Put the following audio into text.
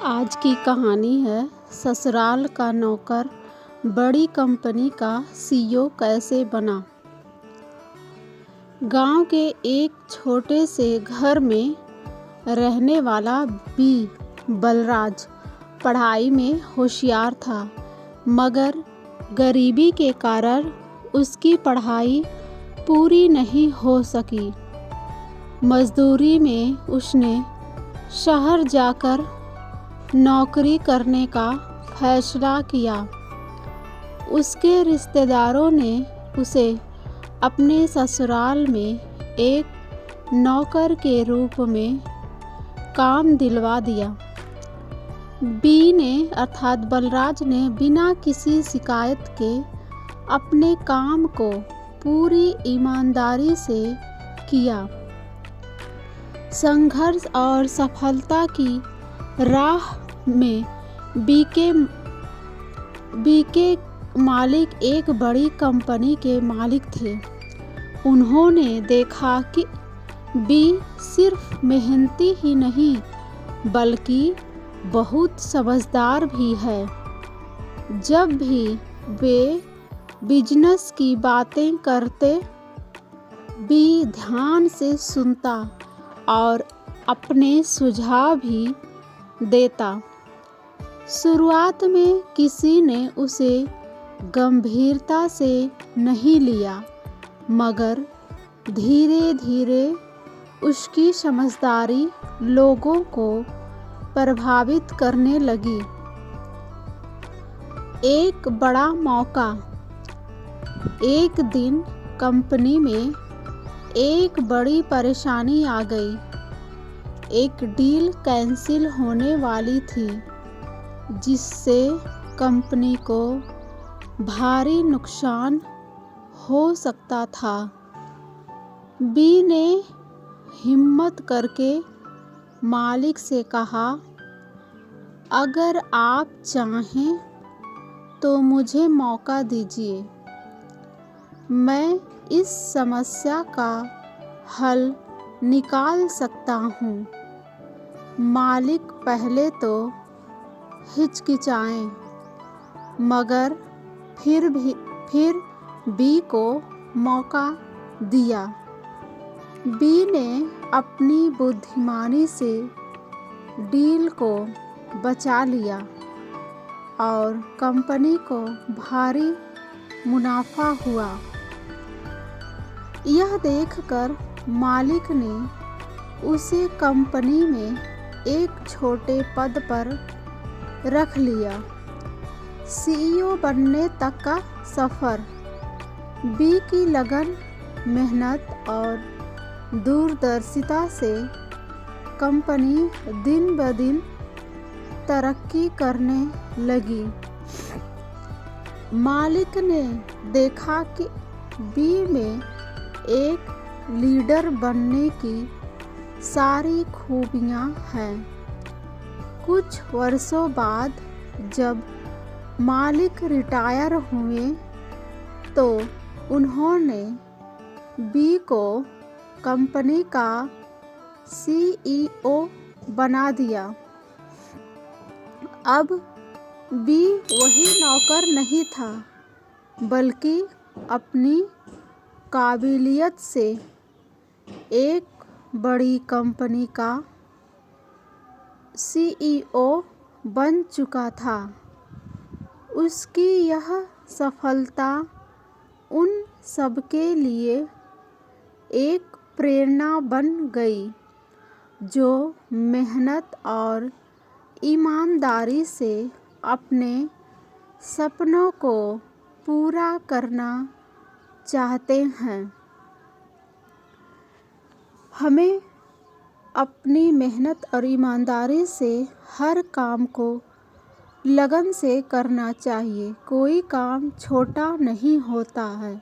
आज की कहानी है ससुराल का नौकर बड़ी कंपनी का सीईओ कैसे बना। गांव के एक छोटे से घर में रहने वाला बलराज पढ़ाई में होशियार था, मगर गरीबी के कारण उसकी पढ़ाई पूरी नहीं हो सकी। मजदूरी में उसने शहर जाकर नौकरी करने का फैसला किया। उसके रिश्तेदारों ने उसे अपने ससुराल में एक नौकर के रूप में काम दिलवा दिया। अर्थात बलराज ने बिना किसी शिकायत के अपने काम को पूरी ईमानदारी से किया। संघर्ष और सफलता की राह में बीके मालिक एक बड़ी कंपनी के मालिक थे। उन्होंने देखा कि बी सिर्फ मेहनती ही नहीं बल्कि बहुत समझदार भी है। जब भी वे बिजनेस की बातें करते, बी ध्यान से सुनता और अपने सुझाव भी देता। शुरुआत में किसी ने उसे गंभीरता से नहीं लिया, मगर धीरे धीरे उसकी समझदारी लोगों को प्रभावित करने लगी। एक बड़ा मौका। एक दिन कंपनी में एक बड़ी परेशानी आ गई। एक डील कैंसिल होने वाली थी, जिससे कंपनी को भारी नुकसान हो सकता था। बी ने हिम्मत करके मालिक से कहा, अगर आप चाहें तो मुझे मौका दीजिए। मैं इस समस्या का हल निकाल सकता हूँ। मालिक पहले तो हिचकिचाए, मगर फिर बी को मौका दिया। बी ने अपनी बुद्धिमानी से डील को बचा लिया और कंपनी को भारी मुनाफा हुआ। यह देखकर मालिक ने उसे कंपनी में एक छोटे पद पर रख लिया। सीईओ बनने तक का सफर। बी की लगन, मेहनत और दूरदर्शिता से कंपनी दिन ब दिन तरक्की करने लगी। मालिक ने देखा कि बी में एक लीडर बनने की सारी खूबियां हैं। कुछ वर्षों बाद जब मालिक रिटायर हुए तो उन्होंने बी को कंपनी का सीईओ बना दिया। अब बी वही नौकर नहीं था, बल्कि अपनी काबिलियत से एक बड़ी कंपनी का सीईओ बन चुका था। उसकी यह सफलता उन सबके लिए एक प्रेरणा बन गई, जो मेहनत और ईमानदारी से अपने सपनों को पूरा करना चाहते हैं। हमें अपनी मेहनत और ईमानदारी से हर काम को लगन से करना चाहिए। कोई काम छोटा नहीं होता है।